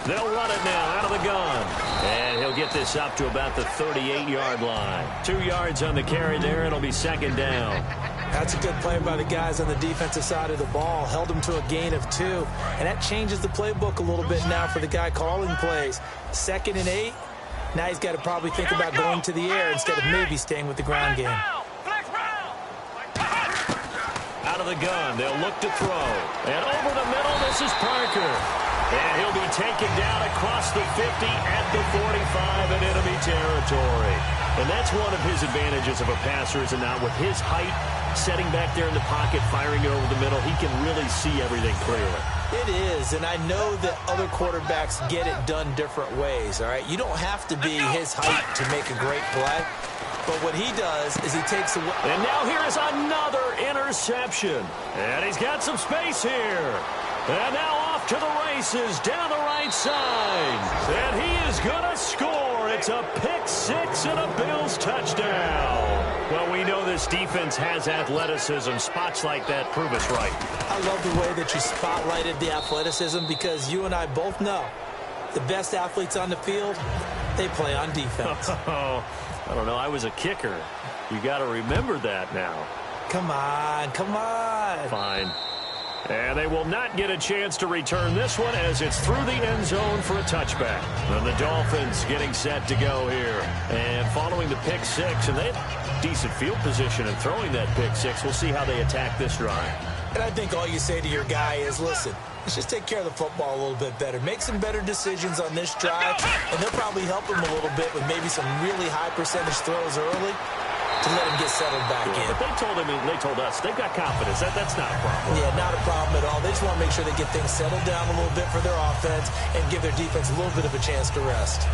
They'll run it now out of the gun. And he'll get this up to about the 38-yard line. 2 yards on the carry there. It'll be 2nd down. That's a good play by the guys on the defensive side of the ball. Held them to a gain of 2. And that changes the playbook a little bit now for the guy calling plays. 2nd and 8. Now he's got to probably think about going to the air instead of maybe staying with the ground game. Out of the gun. They'll look to throw. And over the middle, this is Parker. And he'll be taken down across the 50 at the 45 in enemy territory. And that's one of his advantages of a passer, is not with his height, setting back there in the pocket, firing it over the middle, he can really see everything clearly. It is, and I know that other quarterbacks get it done different ways, all right? You don't have to be his height to make a great play. But what he does is he takes away. And now here is another interception. And he's got some space here. And now off to the races down the right side. And he is going to score. It's a pick six and a Bills touchdown. Well, we know this defense has athleticism. Spots like that prove us right. I love the way that you spotlighted the athleticism because you and I both know the best athletes on the field, they play on defense. I don't know. I was a kicker. You got to remember that now. Come on, come on. Fine. And they will not get a chance to return this one as it's through the end zone for a touchback. And the Dolphins getting set to go here. And following the pick six, and they have decent field position and throwing that pick six. We'll see how they attack this drive. And I think all you say to your guy is, listen, let's just take care of the football a little bit better. Make some better decisions on this drive, and they'll probably help him a little bit with maybe some really high percentage throws early to let him get settled back in. But they told him, and they told us, they've got confidence. That's not a problem. Yeah, not a problem at all. They just want to make sure they get things settled down a little bit for their offense and give their defense a little bit of a chance to rest.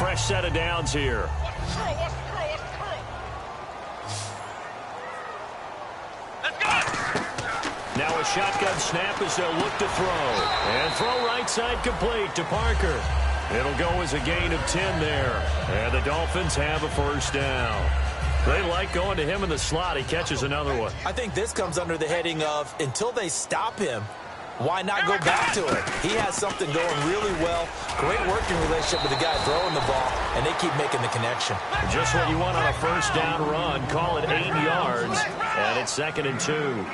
Fresh set of downs here. Now a shotgun snap as they'll look to throw. And throw right side complete to Parker. It'll go as a gain of 10 there. And the Dolphins have a first down. They like going to him in the slot. He catches another one. I think this comes under the heading of until they stop him, why not go back to it? He has something going really well. Great working relationship with the guy throwing the ball, and they keep making the connection. Just what you want on a first down run. Call it 8 yards, and it's 2nd and 2.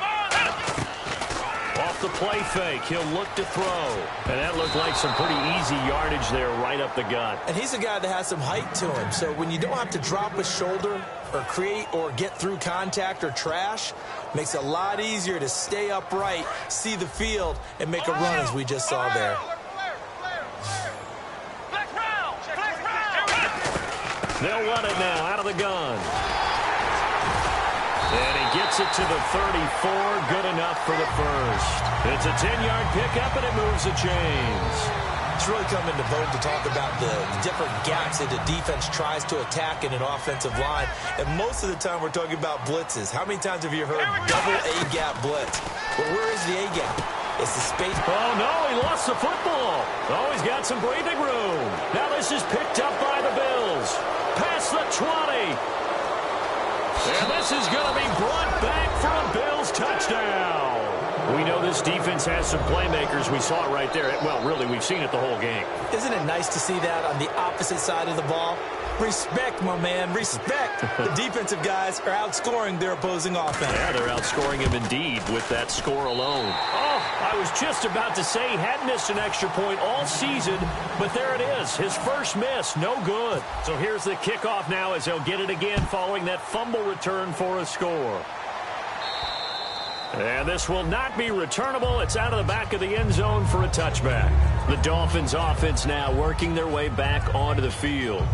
Off the play fake, he'll look to throw. And that looked like some pretty easy yardage there right up the gut. And he's a guy that has some height to him, so when you don't have to drop a shoulder or create or get through contact or trash, makes it a lot easier to stay upright, see the field, and make a run as we just saw there. They'll run it now out of the gun. And he gets it to the 34. Good enough for the first. It's a 10-yard pickup, and it moves the chains. It's really come into vogue to talk about the different gaps that the defense tries to attack in an offensive line. And most of the time we're talking about blitzes. How many times have you heard double A-gap blitz? Well, where is the A-gap? It's the space. Oh, no, he lost the football. Oh, he's got some breathing room. Now this is picked up by the Bills. Past the 20. And this is going to be brought back for a Bills touchdown. We know this defense has some playmakers. We saw it right there. Well, really, we've seen it the whole game. Isn't it nice to see that on the opposite side of the ball? Respect, my man, respect. The defensive guys are outscoring their opposing offense. Yeah, they're outscoring him indeed with that score alone. Oh, I was just about to say he had missed an extra point all season, but there it is. His first miss, no good. So here's the kickoff now as they'll get it again following that fumble return for a score. And this will not be returnable. It's out of the back of the end zone for a touchback. The Dolphins offense now working their way back onto the field.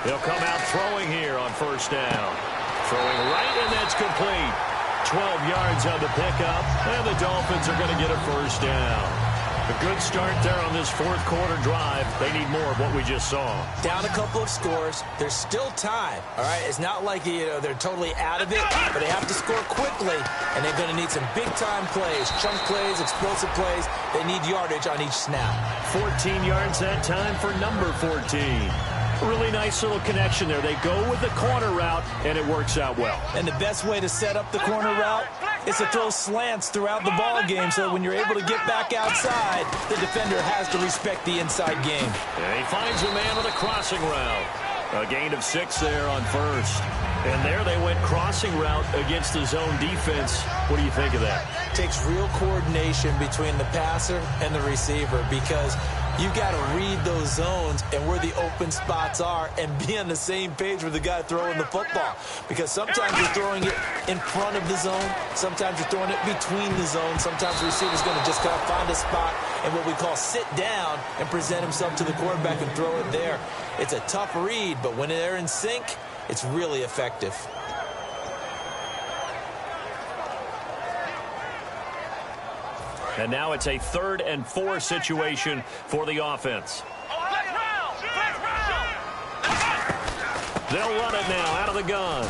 They'll come out throwing here on first down. Throwing right, and that's complete. 12 yards on the pickup, and the Dolphins are going to get a first down. A good start there on this fourth quarter drive. They need more of what we just saw. Down a couple of scores. There's still time, all right? It's not like, they're totally out of it, but they have to score quickly, and they're going to need some big-time plays, chunk plays, explosive plays. They need yardage on each snap. 14 yards that time for number 14. Really nice little connection there. They go with the corner route, and it works out well. And the best way to set up the corner route is to throw slants throughout the ball game so when you're able to get back outside, the defender has to respect the inside game. And he finds a man with a crossing route. A gain of 6 there on first. And there they went crossing route against the zone defense. What do you think of that? It takes real coordination between the passer and the receiver because You got to read those zones and where the open spots are and be on the same page with the guy throwing the football. Because sometimes you're throwing it in front of the zone. Sometimes you're throwing it between the zones. Sometimes the receiver's going to just kind of find a spot and what we call sit down and present himself to the quarterback and throw it there. It's a tough read, but when they're in sync, it's really effective. And now it's a 3rd and 4 situation for the offense. They'll run it now out of the gun.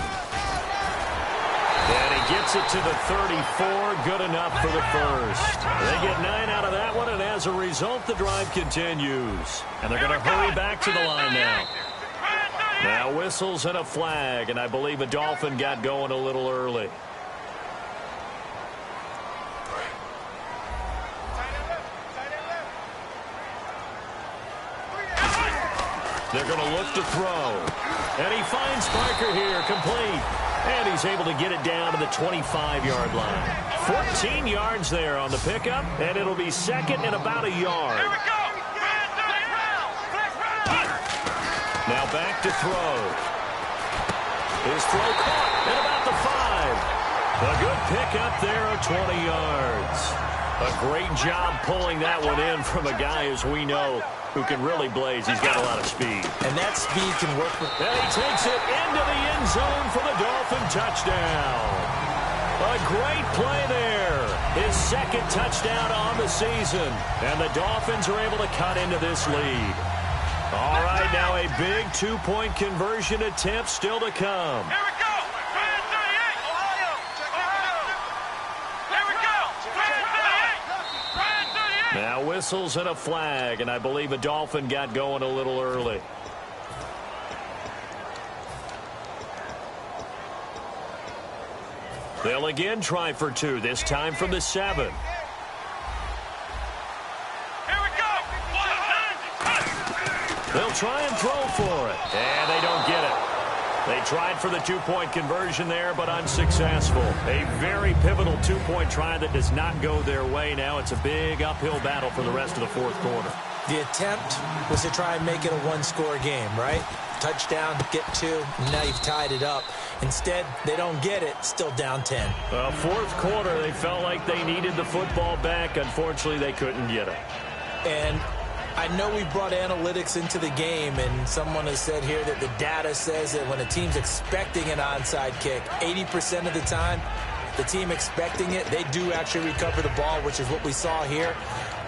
And he gets it to the 34. Good enough for the first. They get 9 out of that one, and as a result, the drive continues. And they're going to hurry back to the line now. Now whistles and a flag, and I believe a Dolphin got going a little early. They're going to look to throw. And he finds Parker here, complete. And he's able to get it down to the 25-yard line. 14 yards there on the pickup, and it'll be 2nd and about a yard. Now back to throw. His throw caught at about the 5. A good pickup there of 20 yards. A great job pulling that one in from a guy, as we know, who can really blaze. He's got a lot of speed. And that speed can work. And he takes it into the end zone for the Dolphin touchdown. A great play there. His 2nd touchdown on the season. And the Dolphins are able to cut into this lead. All right, now a big 2-point conversion attempt still to come. Here we go. Brand 38. Ohio. Here we go. Brand 38. Brand 38. Now whistles and a flag, and I believe a Dolphin got going a little early. They'll again try for 2, this time from the 7. They'll try and throw for it, and they don't get it. They tried for the 2-point conversion there, but unsuccessful. A very pivotal 2-point try that does not go their way. Now it's a big uphill battle for the rest of the 4th quarter. The attempt was to try and make it a 1-score game, right? Touchdown, get 2, and now you've tied it up. Instead, they don't get it, still down 10. 4th quarter, they felt like they needed the football back. Unfortunately, they couldn't get it. And I know we brought analytics into the game, and someone has said here that the data says that when a team's expecting an onside kick, 80% of the time, the team expecting it, they do actually recover the ball, which is what we saw here.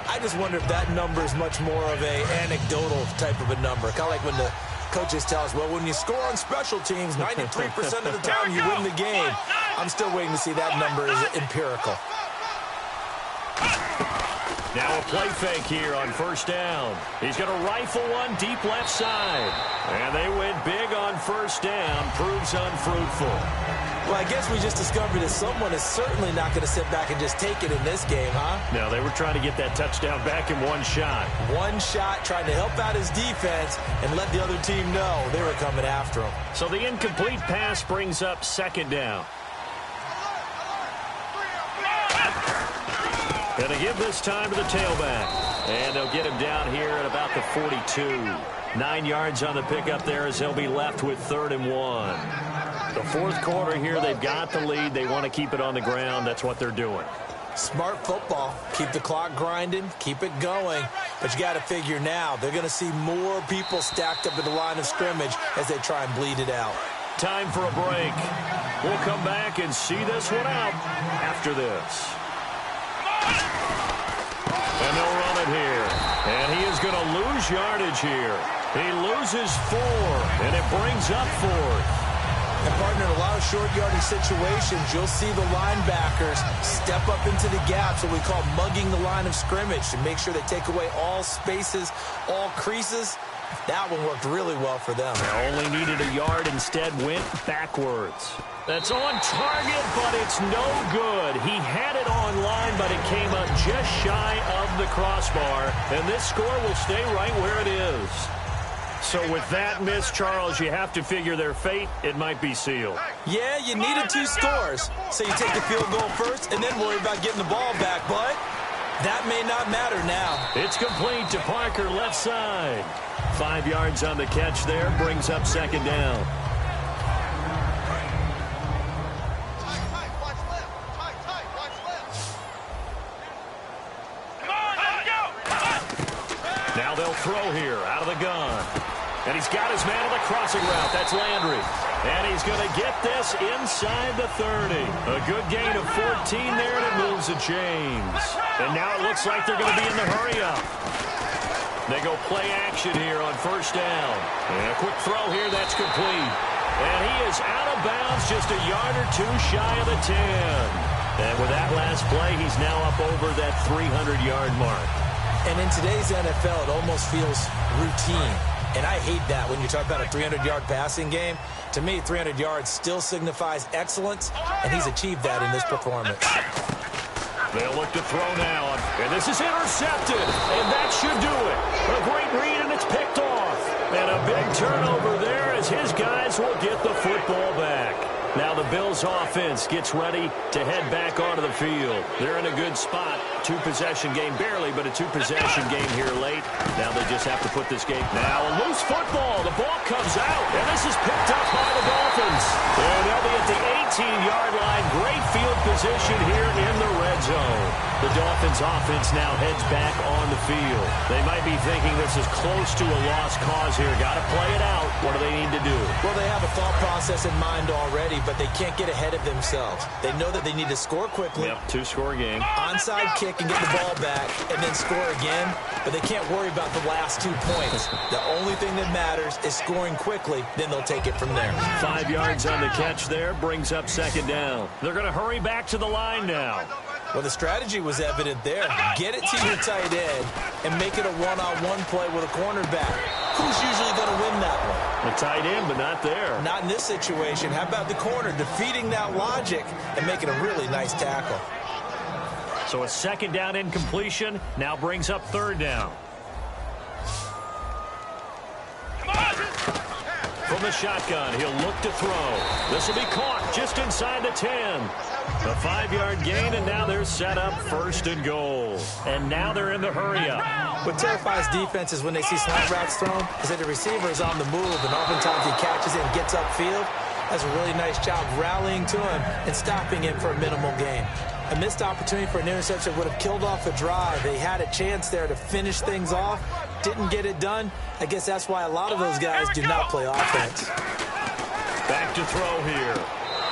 I just wonder if that number is much more of a anecdotal type of a number. Kind of like when the coaches tell us, well, when you score on special teams, 93% of the time you win the game. I'm still waiting to see that number is empirical. Now a play fake here on 1st down. He's going to rifle one deep left side. And they went big on 1st down. Proves unfruitful. Well, I guess we just discovered that someone is certainly not going to sit back and just take it in this game, huh? No, they were trying to get that touchdown back in one shot. One shot, trying to help out his defense and let the other team know they were coming after him. So the incomplete pass brings up 2nd down. Going to give this time to the tailback. And they'll get him down here at about the 42. 9 yards on the pickup there as they'll be left with 3rd and 1. The 4th quarter here, they've got the lead. They want to keep it on the ground. That's what they're doing. Smart football. Keep the clock grinding. Keep it going. But you got to figure now, they're going to see more people stacked up at the line of scrimmage as they try and bleed it out. Time for a break. We'll come back and see this one out after this. And they'll run it here. And he is going to lose yardage here. He loses 4, and it brings up 4th. And, partner, in a lot of short yardage situations, you'll see the linebackers step up into the gaps, what we call mugging the line of scrimmage, to make sure they take away all spaces, all creases. That one worked really well for them. They only needed a yard, instead went backwards. That's on target, but it's no good. He had it on line, but it came up just shy of the crossbar. And this score will stay right where it is. So with that miss, Charles, you have to figure their fate. It might be sealed. Yeah, you needed 2 scores. So you take the field goal first and then worry about getting the ball back. But That may not matter now. It's complete to Parker, left side. 5 yards on the catch there, brings up second down. Now they'll throw here out of the gun. And he's got his man on the crossing route. That's Landry. And he's going to get this inside the 30. A good gain of 14 there, and it moves the chains. And now it looks like they're going to be in the hurry-up. They go play action here on first down. And a quick throw here, that's complete. And he is out of bounds, just a yard or two shy of the 10. And with that last play, he's now up over that 300-yard mark. And in today's NFL, it almost feels routine. And I hate that when you talk about a 300-yard passing game. To me, 300 yards still signifies excellence, and he's achieved that in this performance. They'll look to throw now, and this is intercepted, and that should do it. A great read, and it's picked off. And a big turnover there as his guys will get the football back. Now the Bills offense gets ready to head back onto the field. They're in a good spot. Two-possession game, barely, but a two-possession game here late. Now they just have to put this game. Now a loose football. The ball comes out, and this is picked up by the Dolphins. And they'll be at the 18-yard line. Great field position here in the red zone. The Dolphins offense now heads back on the field. They might be thinking this is close to a lost cause here. Got to play it out. What do they need to do? Well, they have a thought process in mind already, but they can't get ahead of themselves. They know that they need to score quickly. Yep, two-score game. Onside kick and get the ball back and then score again, but they can't worry about the last 2 points. The only thing that matters is scoring quickly, then they'll take it from there. 5 yards on the catch there, brings up second down. They're going to hurry back to the line now. Well, the strategy was evident there. Get it to your tight end and make it a one-on-one play with a cornerback. Who's usually going to win that one? The tight end, but not there. Not in this situation. How about the corner defeating that logic and making a really nice tackle? So a second down incompletion now brings up third down. From the shotgun, he'll look to throw. This will be caught just inside the 10. A 5-yard gain, and now they're set up first and goal. And now they're in the hurry-up. What terrifies defenses when they see slant routes thrown is that the receiver is on the move, and oftentimes he catches it and gets upfield. Does a really nice job rallying to him and stopping him for a minimal gain. A missed opportunity for an interception would have killed off a drive. They had a chance there to finish things off. Didn't get it done. I guess that's why a lot of those guys do not play offense. Back to throw here.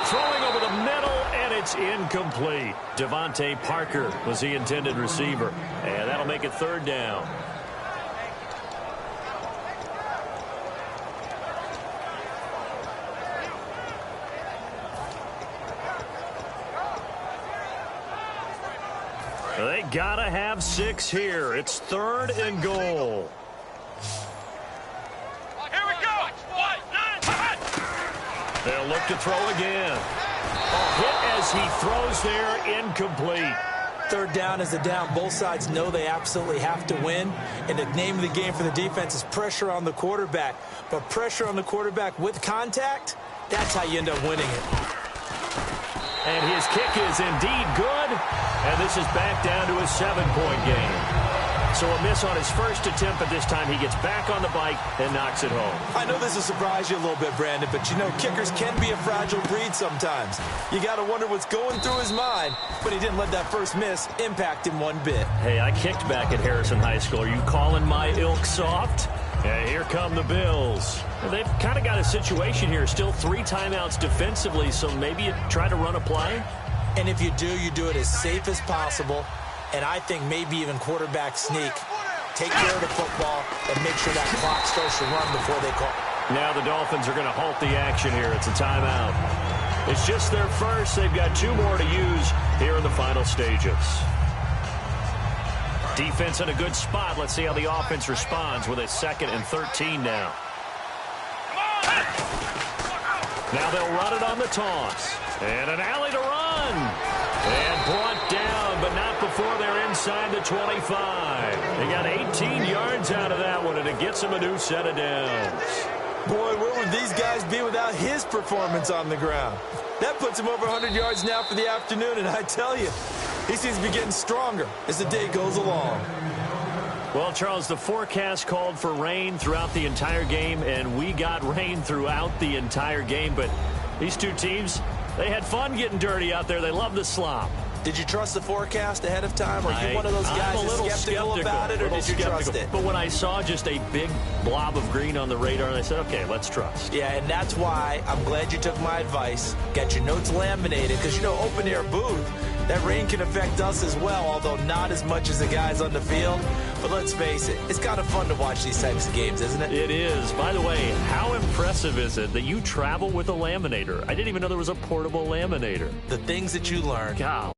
Throwing over the middle, and it's incomplete. Devontae Parker was the intended receiver. And that'll make it third down. They gotta have 6 here. It's third and goal. Here we go. They'll look to throw again. A hit as he throws there, incomplete. Third down is the down. Both sides know they absolutely have to win. And the name of the game for the defense is pressure on the quarterback. But pressure on the quarterback with contact, that's how you end up winning it. And his kick is indeed good. And this is back down to a 7-point game. So a miss on his first attempt, but this time he gets back on the bike and knocks it home. I know this will surprise you a little bit, Brandon, but you know kickers can be a fragile breed sometimes. You got to wonder what's going through his mind, but he didn't let that first miss impact him one bit. Hey, I kicked back at Harrison High School. Are you calling my ilk soft? And here come the Bills. Well, they've kind of got a situation here. Still 3 timeouts defensively, so maybe you try to run a play? And if you do it as safe as possible. And I think maybe even quarterback sneak. Take care of the football and make sure that clock starts to run before they call. Now the Dolphins are going to halt the action here. It's a timeout. It's just their first. They've got 2 more to use here in the final stages. Defense in a good spot. Let's see how the offense responds with a 2nd and 13 now. Now they'll run it on the toss. And an alley to run. And brought down, but not before they're inside the 25. They got 18 yards out of that one, and it gets them a new set of downs. Boy, where would these guys be without his performance on the ground? That puts him over 100 yards now for the afternoon, and I tell you, He seems to be getting stronger as the day goes along. Well, Charles, the forecast called for rain throughout the entire game, and we got rain throughout the entire game. But these two teams, they had fun getting dirty out there. They love the slop. Did you trust the forecast ahead of time? Are you one of those guys that's skeptical about it, or did you trust it? But when I saw just a big blob of green on the radar, I said, okay, let's trust. Yeah, and that's why I'm glad you took my advice. Got your notes laminated, because, you know, open-air booth, that rain can affect us as well, although not as much as the guys on the field. But let's face it, it's kind of fun to watch these types of games, isn't it? It is. By the way, how impressive is it that you travel with a laminator? I didn't even know there was a portable laminator. The things that you learn. God.